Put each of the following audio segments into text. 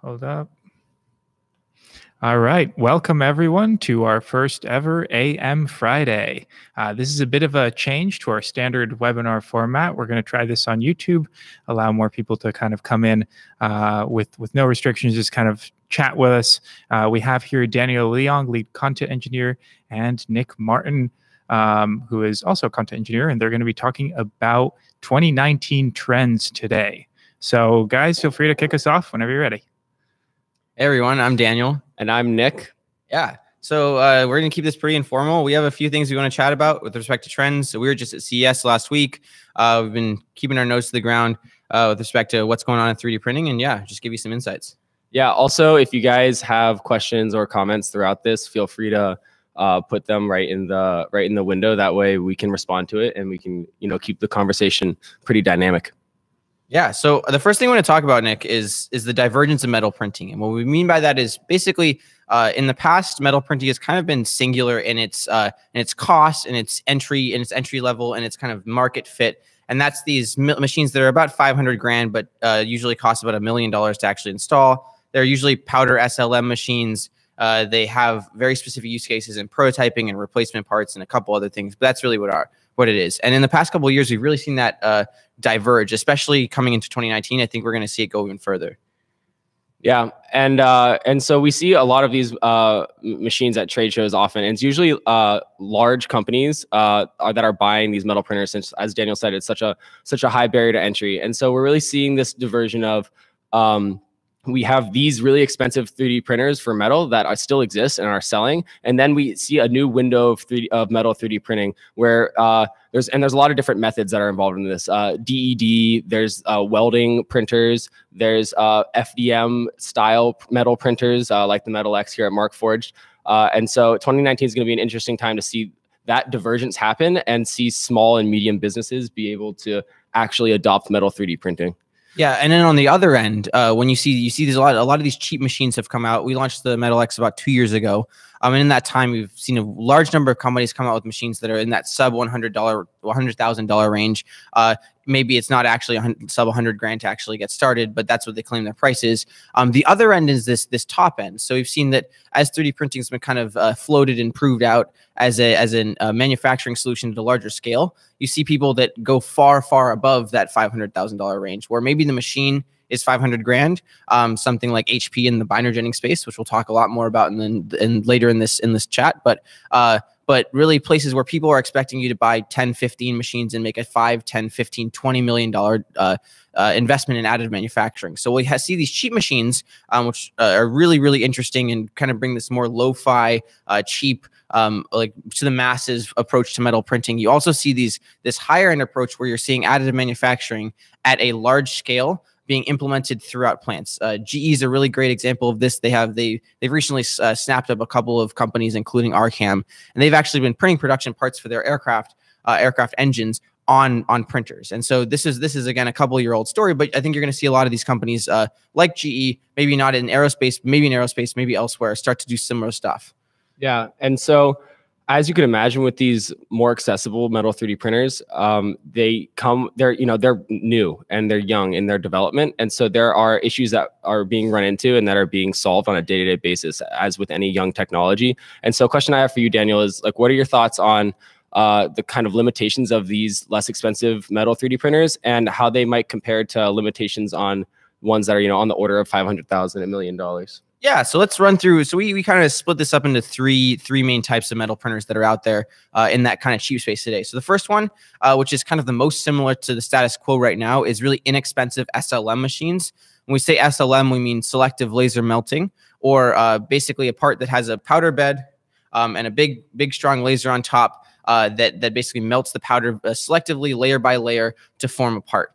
Hold up. All right. Welcome, everyone, to our first ever AM Friday. This is a bit of a change to our standard webinar format. We're going to try this on YouTube, allow more people to kind of come in with no restrictions, just kind of chat with us. We have here Daniel Leong, lead content engineer, and Nick Martin, who is also a content engineer, and they're going to be talking about 2019 trends today. So, guys, feel free to kick us off whenever you're ready. Hey everyone, I'm Daniel. And I'm Nick. Yeah, so we're going to keep this pretty informal. We have a few things we want to chat about with respect to trends. So we were just at CES last week. We've been keeping our nose to the ground with respect to what's going on in 3D printing. And yeah, just give you some insights. Yeah, also, if you guys have questions or comments throughout this, feel free to put them right in the window. That way we can respond to it and we can, keep the conversation pretty dynamic. Yeah, so the first thing I want to talk about, Nick, is the divergence of metal printing. And what we mean by that is basically in the past, metal printing has kind of been singular in its cost and its entry level and its kind of market fit. And that's these machines that are about 500 grand, but usually cost about $1 million to actually install. They're usually powder SLM machines. They have very specific use cases in prototyping and replacement parts and a couple other things. But that's really what it is. And in the past couple of years, we've really seen that diverge, especially coming into 2019. I think we're going to see it go even further. Yeah, and so we see a lot of these machines at trade shows often. And it's usually large companies that are buying these metal printers, since, as Daniel said, it's such a high barrier to entry. And so we're really seeing this diversion of we have these really expensive 3D printers for metal that still exist and are selling, and then we see a new window of metal 3D printing where there's a lot of different methods that are involved in this. DED, there's welding printers, there's FDM style metal printers like the Metal X here at Markforged, and so 2019 is going to be an interesting time to see that divergence happen and see small and medium businesses be able to actually adopt metal 3D printing. Yeah, and then on the other end, when you see these a lot of these cheap machines have come out. We launched the Metal X about 2 years ago. And in that time, we've seen a large number of companies come out with machines that are in that sub $100,000 range. Maybe it's not actually sub 100 grand to actually get started, but that's what they claim their price is. The other end is this top end. So we've seen that as 3D printing has been kind of floated and proved out as a manufacturing solution at a larger scale, you see people that go far above that $500,000 range, where maybe the machine is 500 grand, something like HP in the binder jetting space, which we'll talk a lot more about and later in this chat. But really places where people are expecting you to buy 10, 15 machines and make a 5, 10, 15, $20 million investment in additive manufacturing. So we see these cheap machines, which are really interesting and kind of bring this more lo-fi, cheap, like to the masses approach to metal printing. You also see this higher end approach where you're seeing additive manufacturing at a large scale being implemented throughout plants. GE is a really great example of this. They've recently snapped up a couple of companies, including Arcam, and they've actually been printing production parts for their aircraft engines on printers. And so this is again a couple-year-old story, but I think you're going to see a lot of these companies like GE, maybe not in aerospace, maybe elsewhere, start to do similar stuff. Yeah, and so as you can imagine, with these more accessible metal 3D printers, they're new and they're young in their development. And so there are issues that are being run into and that are being solved on a day-to-day basis, as with any young technology. And so a question I have for you, Daniel, is like, what are your thoughts on the kind of limitations of these less expensive metal 3D printers and how they might compare to limitations on ones that are, on the order of $500,000, $1 million? Yeah, so let's run through. So we kind of split this up into three main types of metal printers that are out there in that kind of cheap space today. So the first one, which is kind of the most similar to the status quo right now, is really inexpensive SLM machines. When we say SLM, we mean selective laser melting, or basically a part that has a powder bed and a big strong laser on top that basically melts the powder selectively, layer by layer, to form a part.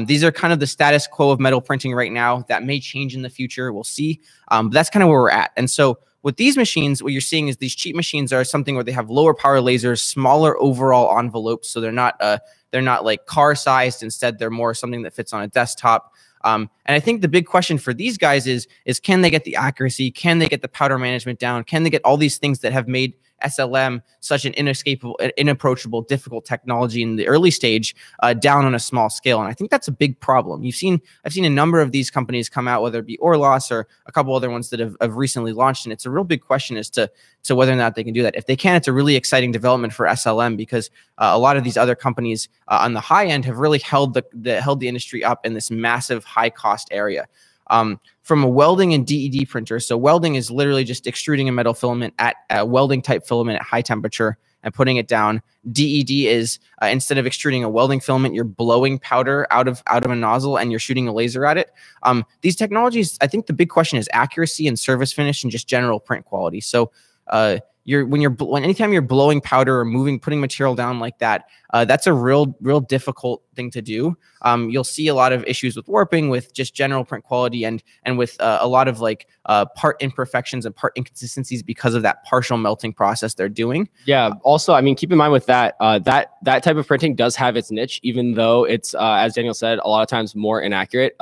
These are kind of the status quo of metal printing right now. That may change in the future. We'll see. But that's kind of where we're at. And so with these machines, what you're seeing is these cheap machines are something where they have lower power lasers, smaller overall envelopes. So they're not like car sized. Instead, they're more something that fits on a desktop. And I think the big question for these guys is can they get the accuracy? Can they get the powder management down? Can they get all these things that have made SLM such an inescapable, inapproachable, difficult technology in the early stage down on a small scale. And I think that's a big problem. I've seen a number of these companies come out, whether it be Orlos or a couple other ones that have recently launched, and it's a real big question as to whether or not they can do that. If they can, it's a really exciting development for SLM, because a lot of these other companies on the high end have really held the industry up in this massive high cost area. From a welding and DED printer, so welding is literally just extruding a metal filament at a welding type filament at high temperature and putting it down. DED is instead of extruding a welding filament, you're blowing powder out of a nozzle and you're shooting a laser at it. These technologies, I think the big question is accuracy and surface finish and just general print quality. So anytime you're blowing powder or putting material down like that, that's a real difficult thing to do. You'll see a lot of issues with warping, with just general print quality, and with a lot of part imperfections and part inconsistencies because of that partial melting process they're doing. Yeah. Also, I mean, keep in mind with that, that type of printing does have its niche, even though it's, as Daniel said, a lot of times more inaccurate.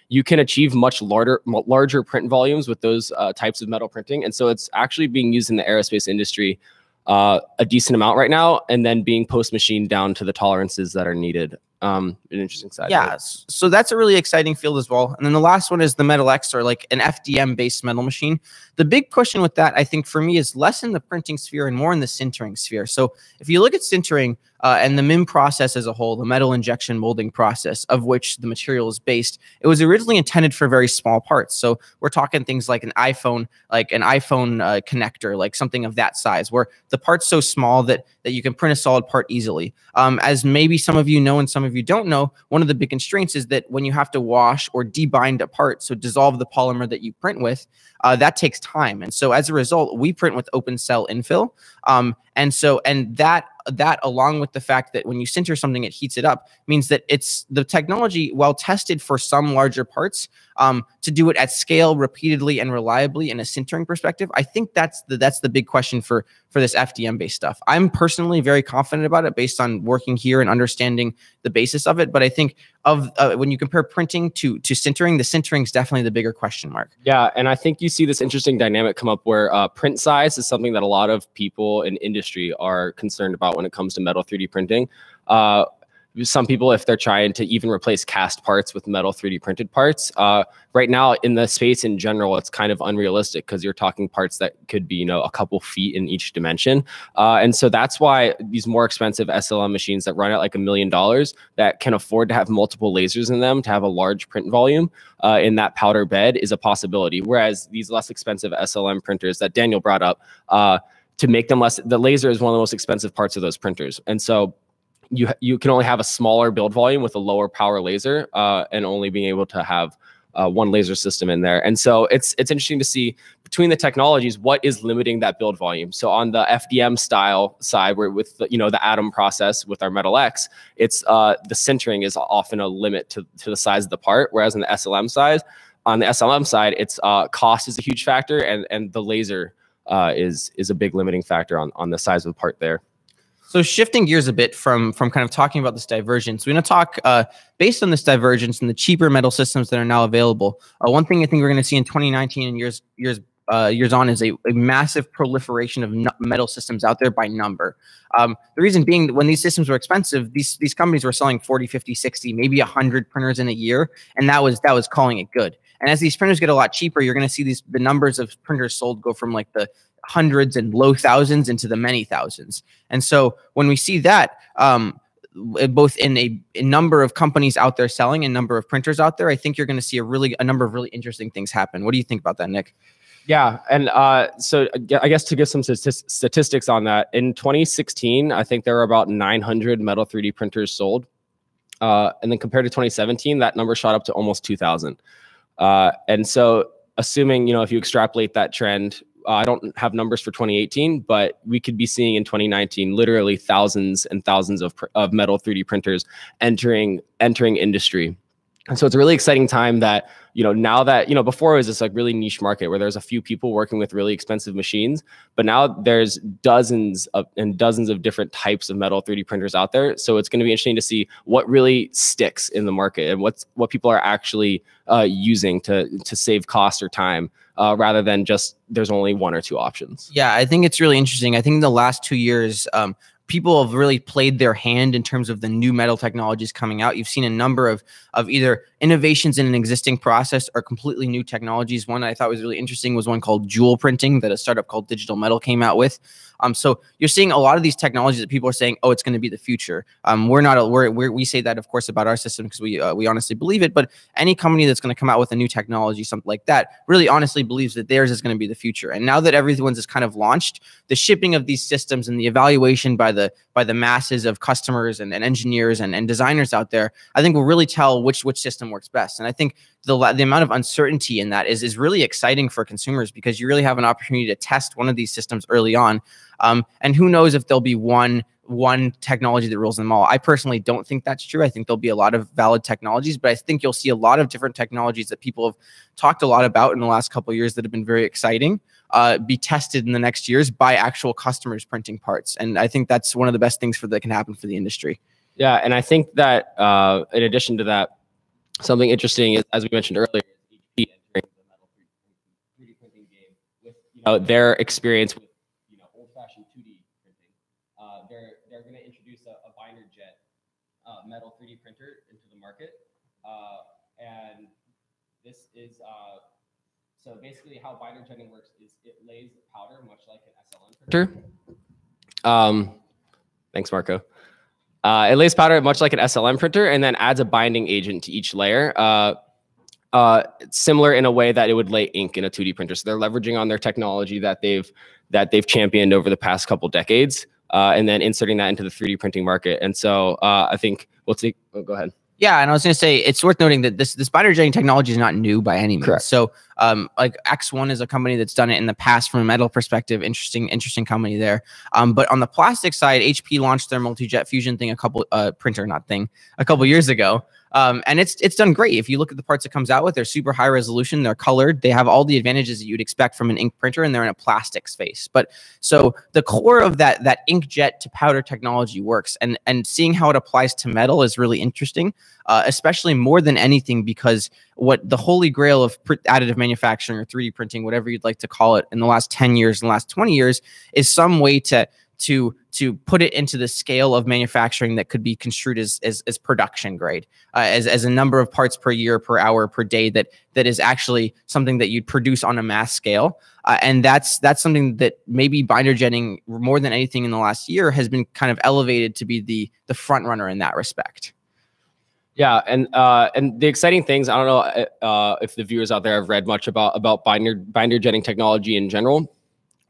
You can achieve much larger print volumes with those types of metal printing. And so it's actually being used in the aerospace industry a decent amount right now, and then being post-machined down to the tolerances that are needed. An interesting side. Yeah, so that's a really exciting field as well. And then the last one is the Metal X, or like an FDM-based metal machine. The big question with that, I think, for me, is less in the printing sphere and more in the sintering sphere. So if you look at sintering and the MIM process as a whole, the metal injection molding process of which the material is based, it was originally intended for very small parts. So we're talking things like an iPhone connector, like something of that size, where the part's so small that you can print a solid part easily. As maybe some of you know and some of you don't know, one of the big constraints is that when you have to wash or debind a part, so dissolve the polymer that you print with, that takes time. And so as a result, we print with open cell infill. And that along with the fact that when you sinter something, it heats it up, means that it's the technology, while tested for some larger parts, to do it at scale repeatedly and reliably in a sintering perspective. I think that's the big question for this FDM based stuff. I'm personally very confident about it based on working here and understanding the basis of it. But I think when you compare printing to sintering, the sintering is definitely the bigger question mark. Yeah, and I think you see this interesting dynamic come up where print size is something that a lot of people in industry are concerned about when it comes to metal 3D printing. Some people, if they're trying to even replace cast parts with metal 3D printed parts, right now in the space in general, it's kind of unrealistic because you're talking parts that could be, a couple feet in each dimension. And so that's why these more expensive SLM machines that run at like $1 million that can afford to have multiple lasers in them to have a large print volume in that powder bed is a possibility. Whereas these less expensive SLM printers that Daniel brought up, to make them less, the laser is one of the most expensive parts of those printers. And so you can only have a smaller build volume with a lower power laser and only being able to have one laser system in there. And so it's interesting to see between the technologies, what is limiting that build volume. So on the FDM style side, where with the atom process with our Metal X, it's the sintering is often a limit to the size of the part. Whereas on the SLM side, it's cost is a huge factor, and the laser is a big limiting factor on the size of the part there. So shifting gears a bit from kind of talking about this divergence, we're going to talk based on this divergence and the cheaper metal systems that are now available. One thing I think we're going to see in 2019 and years on is a massive proliferation of metal systems out there by number. The reason being that when these systems were expensive, these companies were selling 40, 50, 60, maybe 100 printers in a year, and that was calling it good. And as these printers get a lot cheaper, you're going to see the numbers of printers sold go from like the hundreds and low thousands into the many thousands. And so when we see that, both in a number of companies out there selling and number of printers out there, I think you're going to see a number of really interesting things happen. What do you think about that, Nick? Yeah, and so I guess to give some statistics on that, in 2016, I think there were about 900 metal 3D printers sold. And then compared to 2017, that number shot up to almost 2,000. And so assuming, if you extrapolate that trend, I don't have numbers for 2018, but we could be seeing in 2019 literally thousands and thousands of metal 3D printers entering industry. And so it's a really exciting time that, now that, before it was this like really niche market where there's a few people working with really expensive machines, but now there's dozens of different types of metal 3D printers out there. So it's going to be interesting to see what really sticks in the market and what people are actually using to save cost or time, rather than just there's only one or two options. Yeah, I think it's really interesting. I think in the last 2 years, people have really played their hand in terms of the new metal technologies coming out. You've seen a number of either innovations in an existing process or completely new technologies. One I thought was really interesting was one called jewel printing that a startup called Digital Metal came out with. So you're seeing a lot of these technologies that people are saying, oh, it's going to be the future. We say that, of course, about our system because we honestly believe it. But any company that's going to come out with a new technology, something like that, really honestly believes that theirs is going to be the future. And now that everyone's is kind of launched, the shipping of these systems and the evaluation by the masses of customers and engineers and designers out there, I think will really tell which system works best. And I think the amount of uncertainty in that is really exciting for consumers because you really have an opportunity to test one of these systems early on. And who knows if there'll be one technology that rules them all. I personally don't think that's true. I think there'll be a lot of valid technologies, but I think you'll see a lot of different technologies that people have talked a lot about in the last couple of years that have been very exciting, be tested in the next years by actual customers printing parts. And I think that's one of the best things that can happen for the industry. Yeah, and I think that in addition to that, something interesting is, as we mentioned earlier, HP entering the metal 3D printing game with their experience with old-fashioned 2D printing. They're going to introduce a binder jet metal 3D printer into the market, and this is so basically how binder jetting works is it lays powder much like an SLM printer. Thanks, Marco. It lays powder much like an SLM printer and then adds a binding agent to each layer, similar in a way that it would lay ink in a 2D printer. So they're leveraging on their technology that they've championed over the past couple decades, and then inserting that into the 3D printing market. And so I think we'll take. Oh, go ahead. Yeah, and I was going to say it's worth noting that this binder jetting technology is not new by any means. Correct. So, like X1 is a company that's done it in the past from a metal perspective. Interesting company there. But on the plastic side, HP launched their multi-jet fusion thing a couple years ago. And it's done great. If you look at the parts it comes out with, they're super high resolution, they're colored, they have all the advantages that you'd expect from an ink printer, and they're in a plastic space. But so the core of that inkjet to powder technology works, and seeing how it applies to metal is really interesting, especially more than anything because what the holy grail of additive manufacturing or 3D printing, whatever you'd like to call it, in the last 10 years, in the last 20 years, is some way to put it into the scale of manufacturing that could be construed as production grade, as a number of parts per year, per hour, per day that is actually something that you'd produce on a mass scale. And that's something that maybe binder jetting more than anything in the last year has been kind of elevated to be the front runner in that respect. Yeah, and the exciting things, I don't know if the viewers out there have read much about binder jetting technology in general,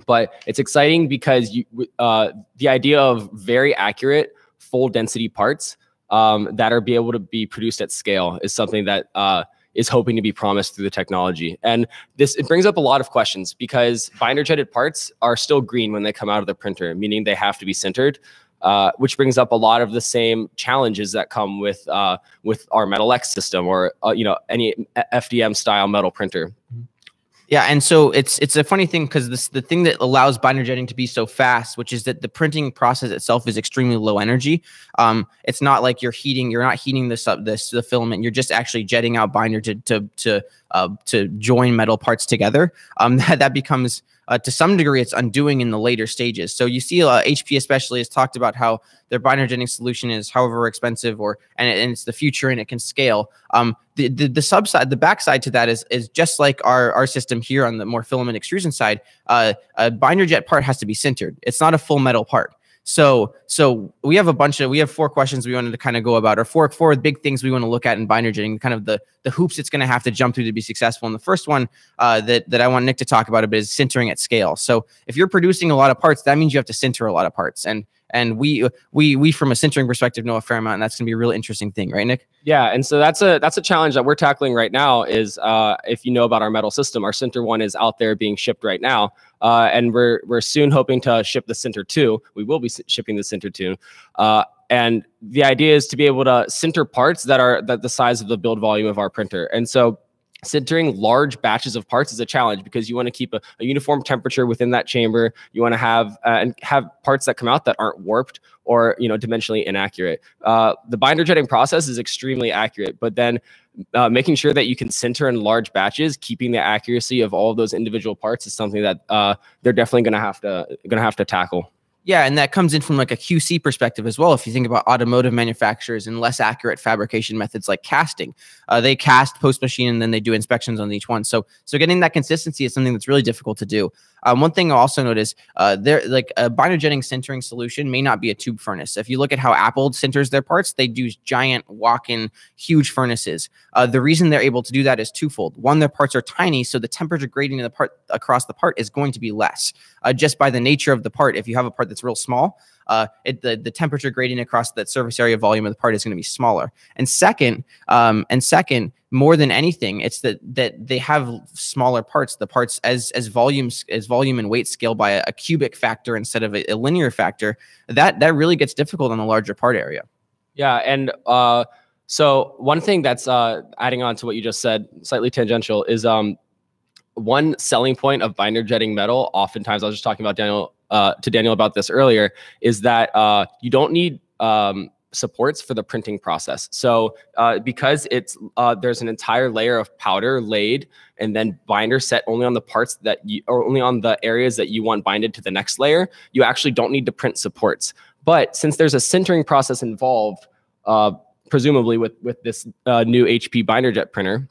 but it's exciting because the idea of very accurate full density parts that are able to be produced at scale is something that is hoping to be promised through the technology. And it brings up a lot of questions because binder jetted parts are still green when they come out of the printer, meaning they have to be sintered. Which brings up a lot of the same challenges that come with our Metal X system or any FDM style metal printer. Yeah, and so it's a funny thing because the thing that allows binder jetting to be so fast, which is that the printing process itself is extremely low energy. It's not like you're not heating the filament. You're just actually jetting out binder to join metal parts together. That becomes to some degree it's undoing in the later stages. So you see HP especially has talked about how their binder jetting solution is however expensive and it's the future and it can scale. The backside to that is just like our system here on the more filament extrusion side. A binder jet part has to be sintered. It's not a full metal part. So we have 4 questions we wanted to kind of go about, or four big things we want to look at in binder jetting, kind of the hoops it's going to have to jump through to be successful. And the first one that I want Nick to talk about a bit is sintering at scale. So if you're producing a lot of parts, that means you have to sinter a lot of parts. And And we from a sintering perspective know a fair amount, and that's going to be a really interesting thing, right, Nick? Yeah, and so that's a challenge that we're tackling right now. Is if you know about our metal system, our Sinter 1 is out there being shipped right now, and we're soon hoping to ship the Sinter 2. We will be shipping the Sinter 2, and the idea is to be able to sinter parts that are the size of the build volume of our printer. And so sintering large batches of parts is a challenge because you want to keep a uniform temperature within that chamber. You want to have and have parts that come out that aren't warped or dimensionally inaccurate. The binder jetting process is extremely accurate, but then making sure that you can sinter in large batches, keeping the accuracy of all of those individual parts is something that they're definitely going to have to tackle. Yeah, and that comes in from like a QC perspective as well. If you think about automotive manufacturers and less accurate fabrication methods like casting, they cast post machine and then they do inspections on each one. So getting that consistency is something that's really difficult to do. One thing I'll also notice, a binder jetting sintering solution may not be a tube furnace. If you look at how Apple sinters their parts, they do giant walk-in huge furnaces. The reason they're able to do that is twofold. One, their parts are tiny, so the temperature gradient of the part across the part is going to be less. Just by the nature of the part, if you have a part that's real small, the temperature gradient across that surface area volume of the part is going to be smaller. And second, more than anything, it's that they have smaller parts. The parts as volume and weight scale by a cubic factor instead of a linear factor. That really gets difficult on a larger part area. Yeah, and so one thing that's adding on to what you just said, slightly tangential, is one selling point of binder jetting metal. Oftentimes, I was just talking about Daniel about this earlier, is that you don't need supports for the printing process. So because it's there's an entire layer of powder laid and then binder set only on the parts that or only on the areas that you want binded to the next layer, you actually don't need to print supports. But since there's a sintering process involved, presumably with this new HP binder jet printer,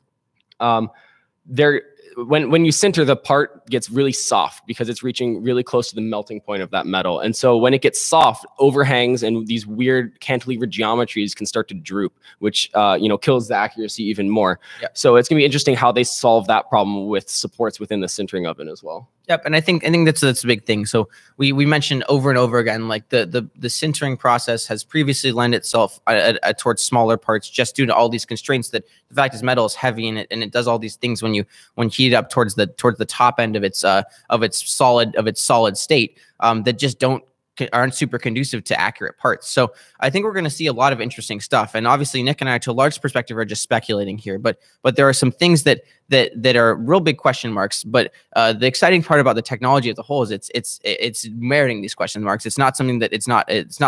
when you sinter, the part gets really soft because it's reaching really close to the melting point of that metal. And so when it gets soft, overhangs and these weird cantilever geometries can start to droop, which kills the accuracy even more. Yep. So it's gonna be interesting how they solve that problem with supports within the sintering oven as well. Yep, and I think that's a big thing. So we mentioned over and over again, like the sintering process has previously lent itself towards smaller parts just due to all these constraints. That the fact is metal is heavy and it does all these things when heat up towards the top end of its solid state that just aren't super conducive to accurate parts. So I think we're going to see a lot of interesting stuff. And obviously Nick and I, to a large perspective, are just speculating here, but there are some things that are real big question marks. But the exciting part about the technology as a whole is it's meriting these question marks. It's not something that it's not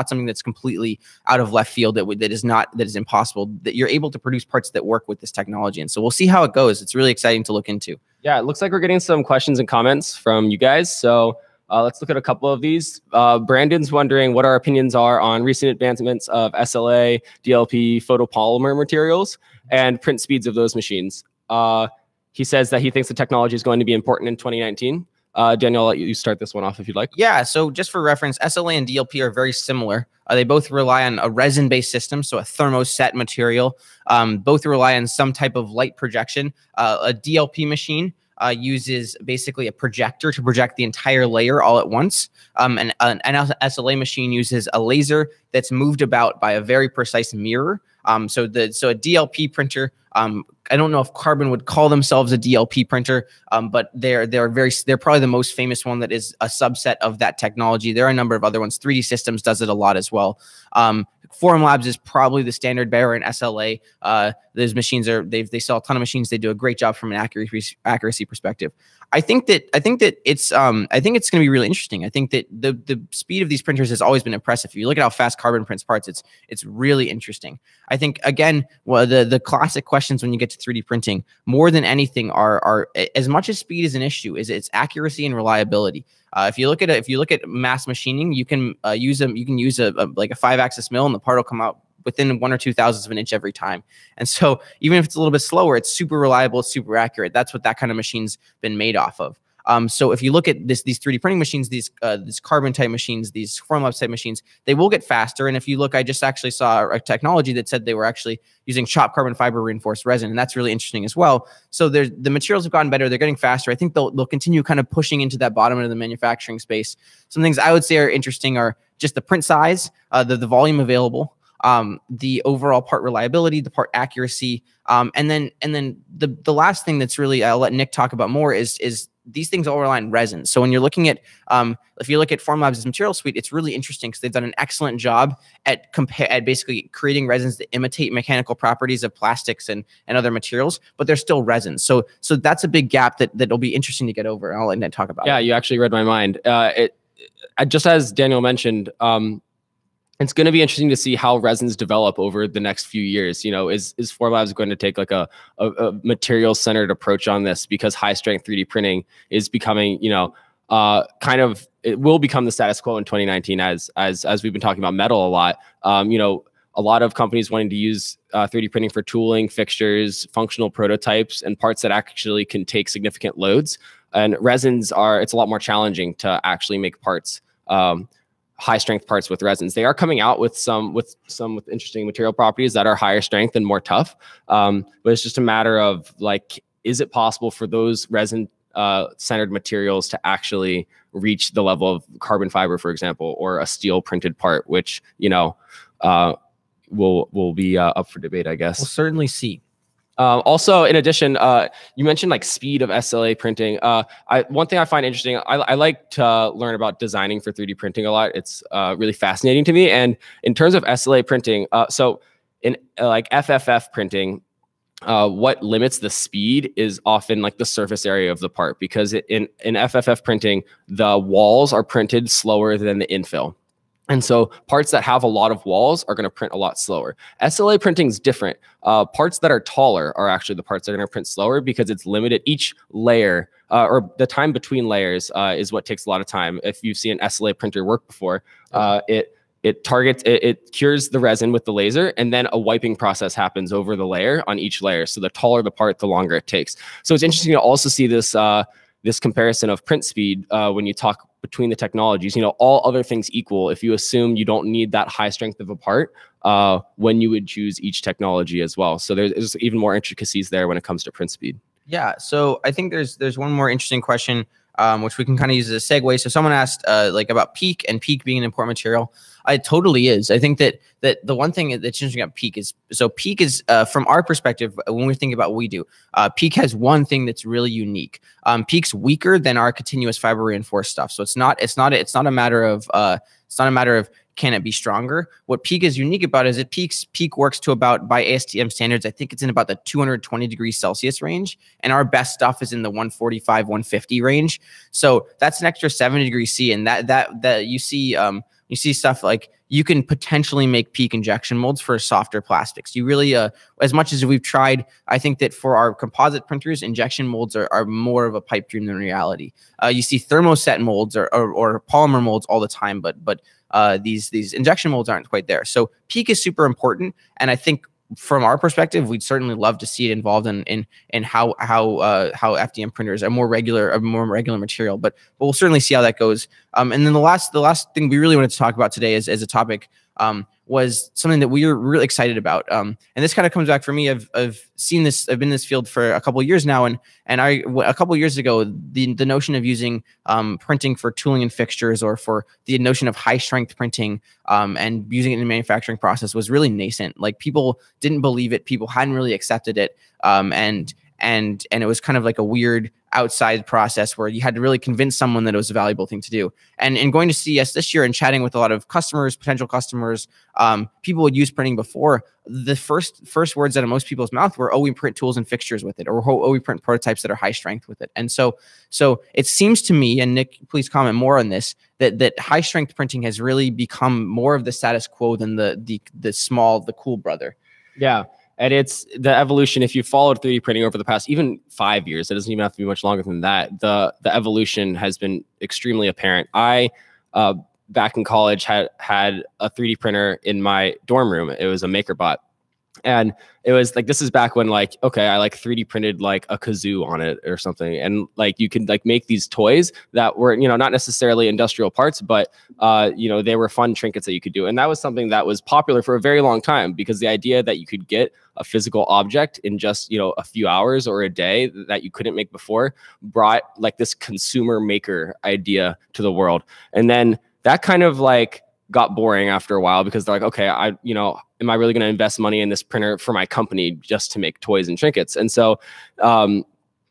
something that's completely out of left field that is impossible, that you're able to produce parts that work with this technology. And so we'll see how it goes. It's really exciting to look into. Yeah, it looks like we're getting some questions and comments from you guys. So let's look at a couple of these. Brandon's wondering what our opinions are on recent advancements of SLA, DLP, photopolymer materials, and print speeds of those machines. He says that he thinks the technology is going to be important in 2019. Daniel, I'll let you start this one off if you'd like. Yeah, so just for reference, SLA and DLP are very similar. They both rely on a resin-based system, so a thermoset material. Both rely on some type of light projection. A DLP machine uses basically a projector to project the entire layer all at once. An SLA machine uses a laser that's moved about by a very precise mirror. So a DLP printer, I don't know if Carbon would call themselves a DLP printer, but they're probably the most famous one that is a subset of that technology. There are a number of other ones. 3D Systems does it a lot as well. Forum Labs is probably the standard bearer in SLA. Those machines they sell a ton of machines. They do a great job from an accuracy perspective. I think that it's going to be really interesting. I think that the speed of these printers has always been impressive. If you look at how fast Carbon prints parts, it's really interesting. I think again, the classic questions when you get to 3D printing more than anything are as much as speed is an issue, is its accuracy and reliability. If you look at mass machining, you can use a 5-axis mill and the part will come out within 1 or 2 thousandths of an inch every time. And so even if it's a little bit slower, it's super reliable, it's super accurate. That's what that kind of machine's been made off of. So if you look at these 3D printing machines, these carbon type machines, these Formlabs type machines, they will get faster. And if you look, I just actually saw a technology that said they were actually using chopped carbon fiber reinforced resin, and that's really interesting as well. So the materials have gotten better. They're getting faster. I think they'll continue kind of pushing into that bottom end of the manufacturing space. Some things I would say are interesting are just the print size, the volume available, the overall part reliability, the part accuracy, and then the last thing that's really, I'll let Nick talk about more, is these things all rely on resin. So when you're looking at, if you look at Formlabs' material suite, it's really interesting because they've done an excellent job at basically creating resins that imitate mechanical properties of plastics and other materials, but they're still resins. So that's a big gap that'll be interesting to get over. I'll let Nick talk about it. Yeah, you actually read my mind. Just as Daniel mentioned, it's going to be interesting to see how resins develop over the next few years. You know, is Formlabs going to take like a material centered approach on this, because high strength 3D printing is becoming, you know, it will become the status quo in 2019 as we've been talking about metal a lot. You know, a lot of companies wanting to use 3D printing for tooling, fixtures, functional prototypes, and parts that actually can take significant loads. And resins it's a lot more challenging to actually make parts, high strength parts with resins. They are coming out with some interesting material properties that are higher strength and more tough. But it's just a matter of like, is it possible for those resin centered materials to actually reach the level of carbon fiber, for example, or a steel printed part, which, you know, will be up for debate, I guess. We'll certainly see. Also, in addition, you mentioned like speed of SLA printing. One thing I find interesting, I like to learn about designing for 3D printing a lot. It's really fascinating to me. And in terms of SLA printing, so in like FFF printing, what limits the speed is often like the surface area of the part, because in FFF printing, the walls are printed slower than the infill. And so parts that have a lot of walls are going to print a lot slower. SLA printing is different. Parts that are taller are actually the parts that are going to print slower, because it's limited. Each layer or the time between layers is what takes a lot of time. If you've seen an SLA printer work before, it cures the resin with the laser, and then a wiping process happens over the layer on each layer. So the taller the part, the longer it takes. So it's interesting to also see this this comparison of print speed when you talk between the technologies. You know, all other things equal, if you assume you don't need that high strength of a part, when you would choose each technology as well. So there's even more intricacies there when it comes to print speed. Yeah. So I think there's one more interesting question, which we can kind of use as a segue. So someone asked like about PEEK, and PEEK being an important material. It totally is. I think that the one thing that's interesting about PEEK is, so PEEK is from our perspective, when we think about what we do, PEEK has one thing that's really unique. PEEK's weaker than our continuous fiber reinforced stuff. So it's not a matter of can it be stronger? What PEEK is unique about is that PEEK works to about, by ASTM standards, I think it's in about the 220 degrees Celsius range, and our best stuff is in the 145, 150 range. So that's an extra 70 degrees C, and that you see stuff like, you can potentially make PEEK injection molds for softer plastics. You really, as much as we've tried, I think that for our composite printers, injection molds are more of a pipe dream than reality. You see thermoset molds or polymer molds all the time, but these injection molds aren't quite there. So PEEK is super important, and I think from our perspective, we'd certainly love to see it involved in how FDM printers are more regular material, but we'll certainly see how that goes. And then the last thing we really wanted to talk about today as a topic was something that we were really excited about. And this kind of comes back for me. I've seen this. I've been in this field for a couple of years now, and a couple of years ago, the notion of using printing for tooling and fixtures, or for the notion of high strength printing and using it in the manufacturing process was really nascent. Like, people didn't believe it. People hadn't really accepted it. And it was kind of like a weird outside process where you had to really convince someone that it was a valuable thing to do. And in going to CES this year and chatting with a lot of customers, potential customers, people would use printing before. The first words out of most people's mouth were, "Oh, we print tools and fixtures with it," or "Oh, we print prototypes that are high strength with it." And so it seems to me, and Nick, please comment more on this, that high strength printing has really become more of the status quo than the cool brother. Yeah. And it's the evolution. If you followed 3D printing over the past even 5 years, it doesn't even have to be much longer than that. The evolution has been extremely apparent. I, back in college, had a 3D printer in my dorm room. It was a MakerBot. And it was like, this is back when like, okay, I like 3D printed like a kazoo on it or something. And like, you could like make these toys that were, you know, not necessarily industrial parts, but, you know, they were fun trinkets that you could do. And that was something that was popular for a very long time, because the idea that you could get a physical object in just, you know, a few hours or a day that you couldn't make before brought like this consumer maker idea to the world. And then that kind of like got boring after a while, because they're like, okay, you know, am I really going to invest money in this printer for my company just to make toys and trinkets? And so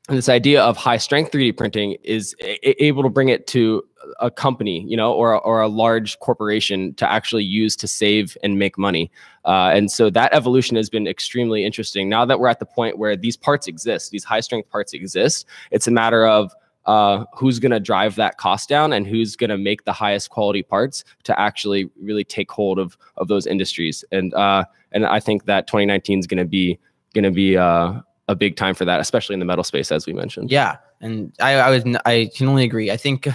this idea of high strength 3D printing is able to bring it to a company, you know, or a large corporation to actually use to save and make money. And so that evolution has been extremely interesting. Now that we're at the point where these parts exist, these high strength parts exist, it's a matter of who's going to drive that cost down and who's going to make the highest quality parts to actually really take hold of those industries. And I think that 2019 is going to be a big time for that, especially in the metal space, as we mentioned. Yeah, and I can only agree. I think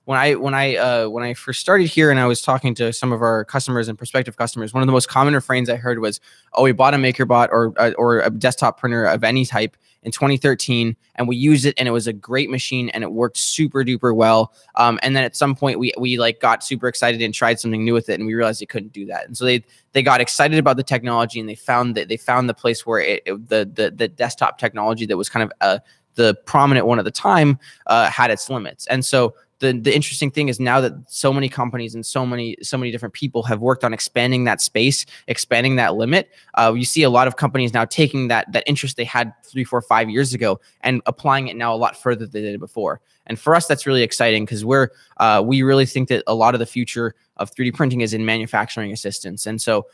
when I first started here and I was talking to some of our customers and prospective customers, one of the most common refrains I heard was, "Oh, we bought a MakerBot or a desktop printer of any type in 2013, and we used it, and it was a great machine, and it worked super duper well. And then at some point, we like got super excited and tried something new with it, and we realized it couldn't do that. And so they got excited about the technology, and they found the place where the desktop technology that was kind of the prominent one at the time had its limits. And so the interesting thing is now that so many companies and so many different people have worked on expanding that space, expanding that limit, you see a lot of companies now taking that interest they had 3, 4, 5 years ago and applying it now a lot further than they did before. And for us, that's really exciting, because we really think that a lot of the future of 3D printing is in manufacturing assistance. And so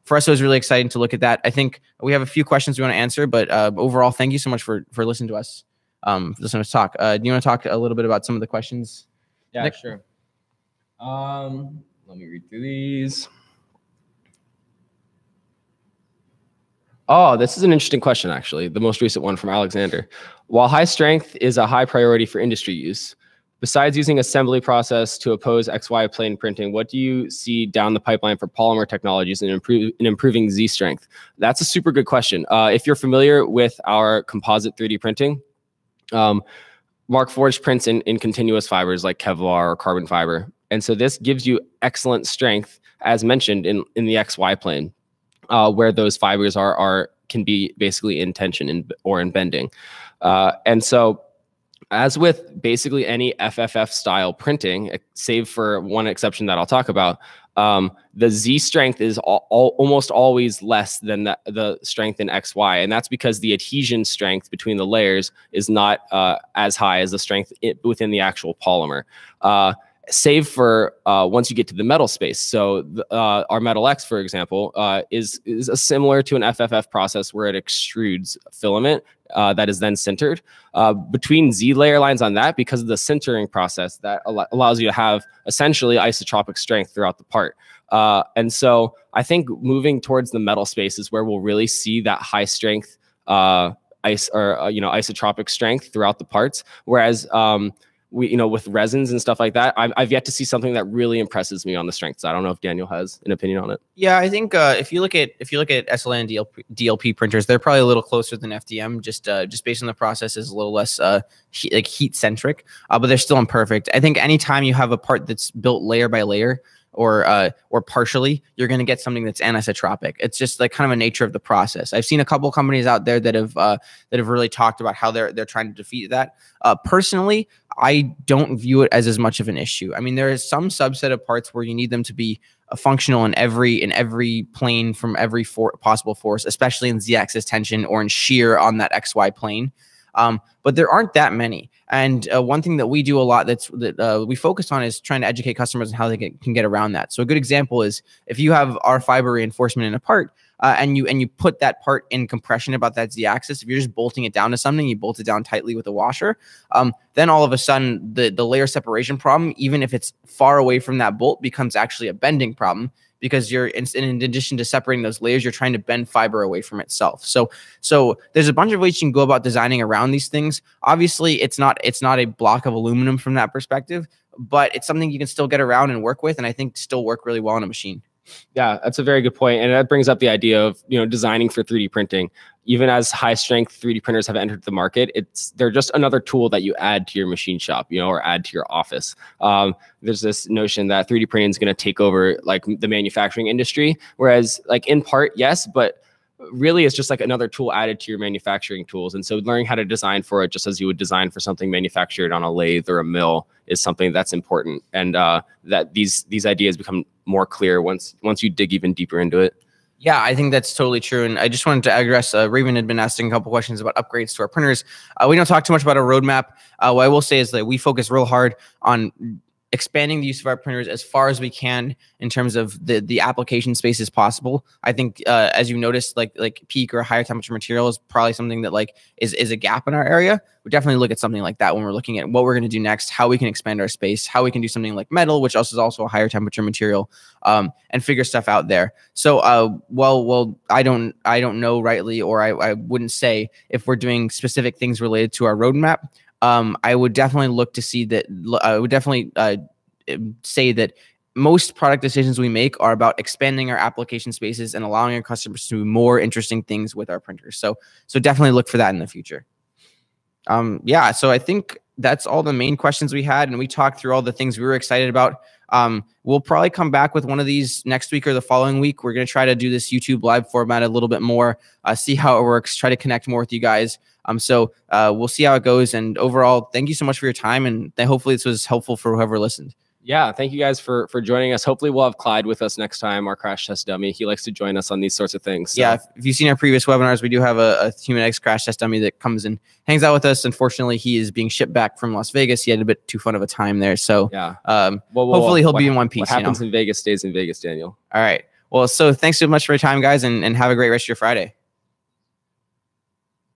for us, it was really exciting to look at that. I think we have a few questions we want to answer, but overall, thank you so much for listening to us. Listen to us talk. Do you want to talk a little bit about some of the questions? Yeah, Nick? sure. Let me read through these. Oh, this is an interesting question, actually. The most recent one from Alexander. While high strength is a high priority for industry use, besides using assembly process to oppose XY plane printing, what do you see down the pipeline for polymer technologies in improving Z strength? That's a super good question. If you're familiar with our composite 3D printing, Markforged prints in continuous fibers like Kevlar or carbon fiber. And so this gives you excellent strength, as mentioned, in the XY plane, where those fibers can be basically in tension or in bending. And so as with basically any FFF style printing, save for one exception that I'll talk about, the Z strength is almost always less than the strength in XY. And that's because the adhesion strength between the layers is not as high as the strength within the actual polymer. Save for once you get to the metal space. So our Metal X, for example, is similar to an FFF process where it extrudes filament that is then sintered. Between Z layer lines on that, because of the sintering process, that allows you to have essentially isotropic strength throughout the part. And so I think moving towards the metal space is where we'll really see that high strength isotropic strength throughout the parts. Whereas with resins and stuff like that, I've yet to see something that really impresses me on the strength side. I don't know if Daniel has an opinion on it. Yeah, I think if you look at SLA and DLP printers, they're probably a little closer than FDM, just based on the process is a little less heat centric, but they're still imperfect. I think anytime you have a part that's built layer by layer or partially, you're going to get something that's anisotropic. It's just like kind of a nature of the process. I've seen a couple companies out there that have really talked about how they're trying to defeat that. Personally, I don't view it as much of an issue. I mean, there is some subset of parts where you need them to be functional in every plane from every possible force, especially in Z-axis tension or in shear on that XY plane. But there aren't that many. And one thing that we do a lot that we focus on is trying to educate customers on how they can get around that. So a good example is if you have our fiber reinforcement in a part and you put that part in compression about that Z-axis, if you're just bolting it down to something, you bolt it down tightly with a washer, then all of a sudden the layer separation problem, even if it's far away from that bolt, becomes actually a bending problem, because you're in addition to separating those layers, you're trying to bend fiber away from itself. So there's a bunch of ways you can go about designing around these things. Obviously, it's not a block of aluminum from that perspective, but it's something you can still get around and work with, and I think still work really well on a machine. Yeah, that's a very good point. And that brings up the idea of, designing for 3D printing. Even as high strength 3D printers have entered the market, they're just another tool that you add to your machine shop, or add to your office. There's this notion that 3D printing is going to take over like the manufacturing industry, whereas like in part, yes, but really it's just like another tool added to your manufacturing tools. And so learning how to design for it, just as you would design for something manufactured on a lathe or a mill, is something that's important. And that these ideas become more clear once you dig even deeper into it. Yeah, I think that's totally true. And I just wanted to address, Raven had been asking a couple questions about upgrades to our printers. We don't talk too much about our roadmap. What I will say is that we focus real hard on expanding the use of our printers as far as we can in terms of the application spaces possible. I think as you noticed, like peak or higher temperature material is probably something that like is a gap in our area. We definitely look at something like that when we're looking at what we're going to do next, how we can expand our space, how we can do something like metal, which also is also a higher temperature material, and figure stuff out there. So well, I don't know rightly, or I wouldn't say if we're doing specific things related to our roadmap. I would definitely look to see that. I would definitely say that most product decisions we make are about expanding our application spaces and allowing our customers to do more interesting things with our printers. So definitely look for that in the future. Yeah, so I think that's all the main questions we had, and we talked through all the things we were excited about. We'll probably come back with one of these next week or the following week. We're going to try to do this YouTube live format a little bit more, see how it works, try to connect more with you guys. So we'll see how it goes. And overall, thank you so much for your time. And hopefully this was helpful for whoever listened. Yeah, thank you guys for joining us. Hopefully we'll have Clyde with us next time, our crash test dummy. He likes to join us on these sorts of things. So. Yeah, if you've seen our previous webinars, we do have a Human X crash test dummy that comes and hangs out with us. Unfortunately, he is being shipped back from Las Vegas. He had a bit too fun of a time there. So yeah, hopefully he'll be in one piece. What happens in Vegas stays in Vegas, Daniel. All right. Well, so thanks so much for your time, guys, and have a great rest of your Friday.